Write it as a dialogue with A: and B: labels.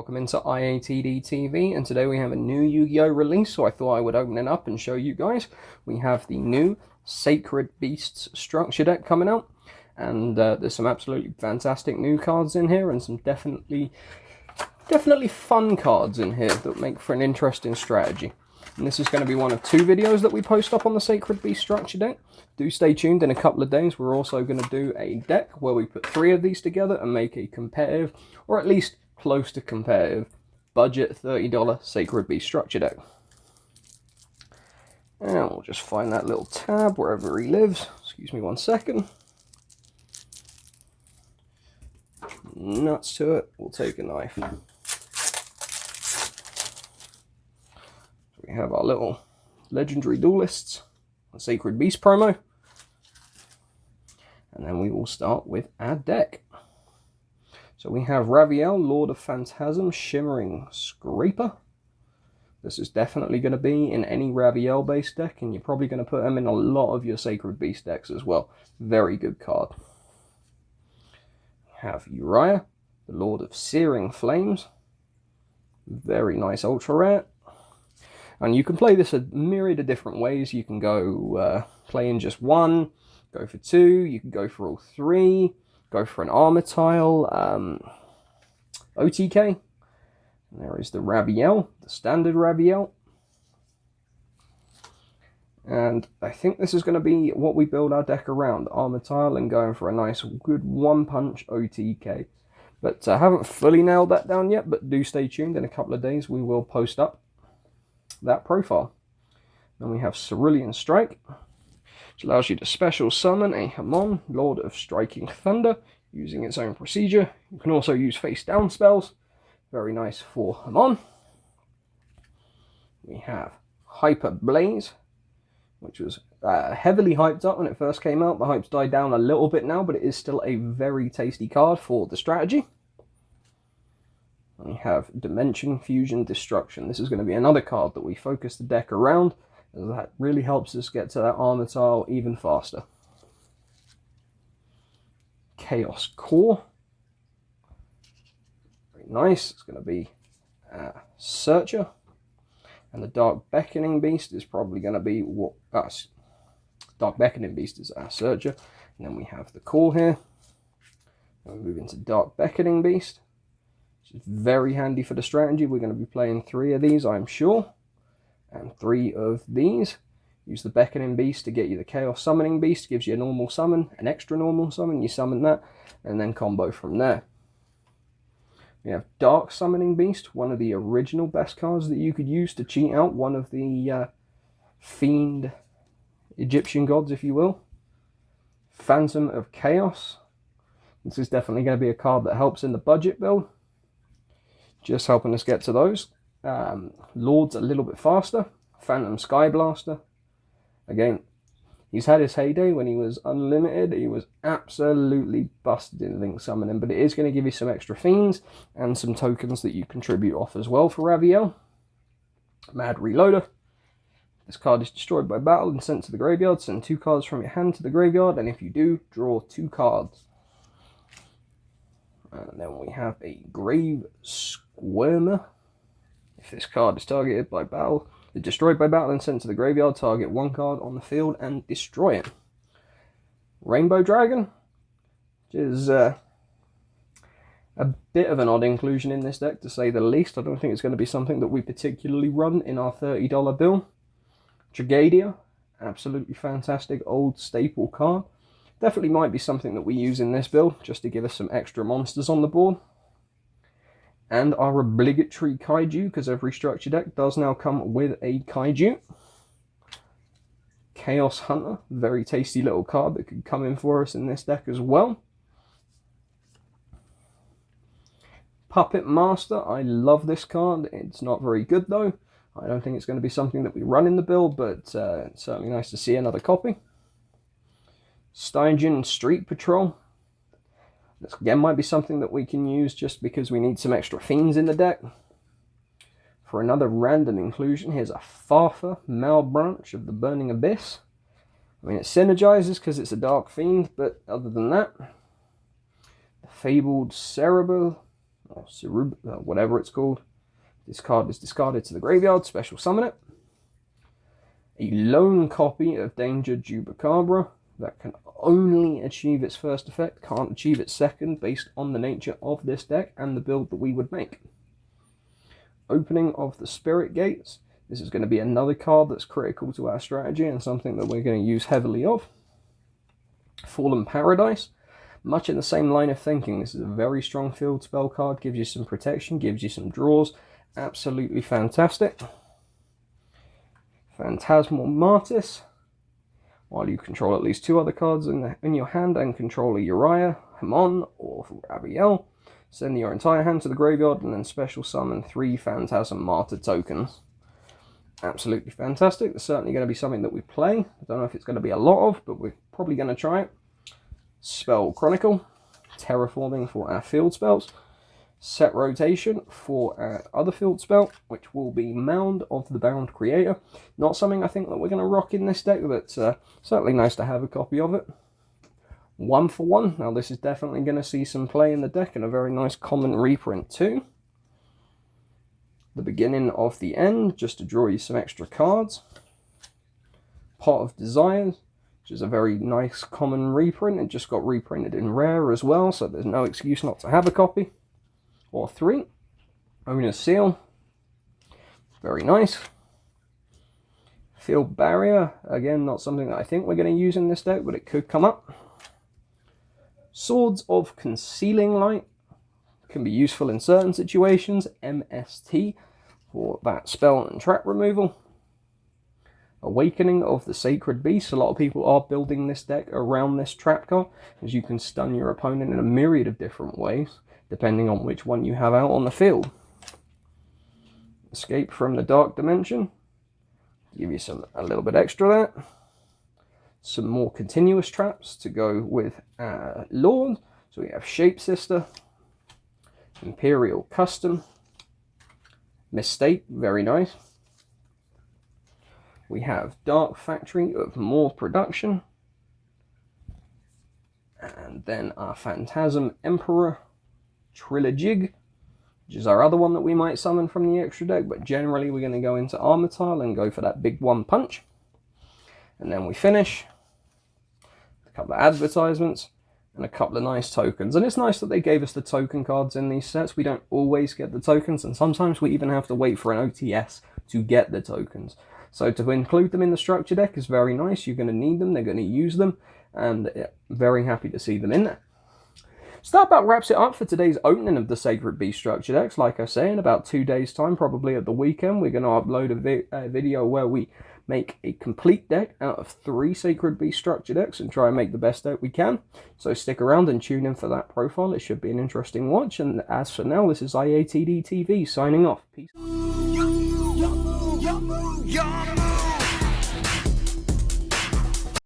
A: Welcome into IATD TV, and today we have a new Yu-Gi-Oh release, so I thought I would open it up and show you guys. We have the new Sacred Beasts structure deck coming out, and there's some absolutely fantastic new cards in here, and some definitely fun cards in here that make for an interesting strategy. And this is going to be one of two videos that we post up on the Sacred Beast structure deck. Do stay tuned. In a couple of days we're also going to do a deck where we put 3 of these together and make a competitive, or at least close to competitive, budget $30 Sacred Beast structure deck. And we'll just find that little tab wherever he lives. Excuse me one second. Nuts to it. We'll take a knife. We have our little legendary duelists, a Sacred Beast promo, and then we will start with our deck. So we have Raviel, Lord of Phantasm, Shimmering Scraper. This is definitely going to be in any Raviel based deck, and you're probably going to put them in a lot of your Sacred Beast decks as well. Very good card. We have Uriah, the Lord of Searing Flames. Very nice ultra rare. And you can play this a myriad of different ways. You can go play in just one, go for 2, you can go for all 3, go for an armor tile, OTK. And there is the Raviel, the standard Raviel. And I think this is going to be what we build our deck around, armor tile and going for a nice good one-punch OTK. But I haven't fully nailed that down yet, but do stay tuned. In a couple of days we will post up that profile. Then we have Cerulean Strike, which allows you to special summon a Hamon, Lord of Striking Thunder, using its own procedure. You can also use face down spells. Very nice for Hamon. We have Hyper Blaze, which was heavily hyped up when it first came out. The hype's died down a little bit now, but it is still a very tasty card for the strategy. We have Dimension Fusion Destruction. This is going to be another card that we focus the deck around, as that really helps us get to that armor tile even faster. Chaos Core. Very nice. It's going to be Searcher. And the Dark Beckoning Beast is probably going to be what... Dark Beckoning Beast is our Searcher. And then we have the Core here. And we move into Dark Beckoning Beast. It's very handy for the strategy. We're going to be playing 3 of these, I'm sure, and 3 of these. Use the Beckoning Beast to get you the Chaos Summoning Beast. Gives you a normal summon, an extra normal summon. You summon that, and then combo from there. We have Dark Summoning Beast, one of the original best cards that you could use to cheat out one of the Fiend Egyptian gods, if you will. Phantom of Chaos. This is definitely going to be a card that helps in the budget build. Just helping us get to those. Lord's a little bit faster. Phantom Sky Blaster. Again, he's had his heyday when he was unlimited. He was absolutely busted in Link Summoning, but it is going to give you some extra fiends and some tokens that you contribute off as well for Raviel. Mad Reloader. This card is destroyed by battle and sent to the graveyard. Send 2 cards from your hand to the graveyard, and if you do, draw 2 cards. And then we have a Grave Squirmer. If this card is targeted by battle, destroyed by battle and sent to the graveyard, target 1 card on the field and destroy it. Rainbow Dragon, which is a bit of an odd inclusion in this deck, to say the least. I don't think it's going to be something that we particularly run in our $30 bill. Tragadia, absolutely fantastic old staple card. Definitely might be something that we use in this build, just to give us some extra monsters on the board. And our obligatory Kaiju, because every structure deck does now come with a Kaiju. Chaos Hunter, very tasty little card that could come in for us in this deck as well. Puppet Master, I love this card. It's not very good though. I don't think it's going to be something that we run in the build, but it's certainly nice to see another copy. Stygian Street Patrol. This again might be something that we can use just because we need some extra fiends in the deck. For another random inclusion, here's a Farther Malbranch of the Burning Abyss. I mean, it synergizes because it's a dark fiend, but other than that, the Fabled Cerebral or Cerub, whatever it's called. This card is discarded to the graveyard, special summon it. A lone copy of Danger Jubacabra that can only achieve its first effect, can't achieve its second, based on the nature of this deck and the build that we would make. Opening of the Spirit Gates. This is going to be another card that's critical to our strategy and something that we're going to use heavily of. Fallen Paradise. Much in the same line of thinking. This is a very strong field spell card, gives you some protection, gives you some draws. Absolutely fantastic. Phantasmal Martis. While you control at least 2 other cards in your hand and control a Uriah, Hamon, or Rabiel, send your entire hand to the graveyard and then special summon 3 Phantasm Martyr tokens. Absolutely fantastic. It's certainly going to be something that we play. I don't know if it's going to be a lot of, but we're probably going to try it. Spell Chronicle. Terraforming for our field spells. Set rotation for our other field spell, which will be Mound of the Bound Creator. Not something I think that we're going to rock in this deck, but certainly nice to have a copy of it. 1 for 1. Now this is definitely going to see some play in the deck, and a very nice common reprint too. The Beginning of the End, just to draw you some extra cards. Pot of Desires, which is a very nice common reprint. It just got reprinted in rare as well, so there's no excuse not to have a copy. Or 3. Owner's Seal, very nice. Field Barrier, again not something that I think we're going to use in this deck, but it could come up. Swords of Concealing Light, can be useful in certain situations. MST for that spell and trap removal. Awakening of the Sacred Beast. A lot of people are building this deck around this trap card, as you can stun your opponent in a myriad of different ways, depending on which one you have out on the field. Escape from the Dark Dimension. Give you a little bit extra there. Some more continuous traps to go with Lord. So we have Shapesister, Imperial Custom, Mistake, very nice. We have Dark Factory of More Production. And then our Phantasm Emperor Trilogig, which is our other one that we might summon from the extra deck, but generally we're going to go into Armor Tile and go for that big 1 punch. And then we finish a couple of advertisements and a couple of nice tokens. And it's nice that they gave us the token cards in these sets. We don't always get the tokens, and sometimes we even have to wait for an OTS to get the tokens. So to include them in the structure deck is very nice. You're going to need them, they're going to use them, and very happy to see them in there. So that about wraps it up for today's opening of the Sacred Beast structure decks. Like I say, in about 2 days' time, probably at the weekend, we're going to upload a video where we make a complete deck out of 3 Sacred Beast structure decks and try and make the best deck we can. So stick around and tune in for that profile. It should be an interesting watch. And as for now, this is IATD TV signing off. Peace.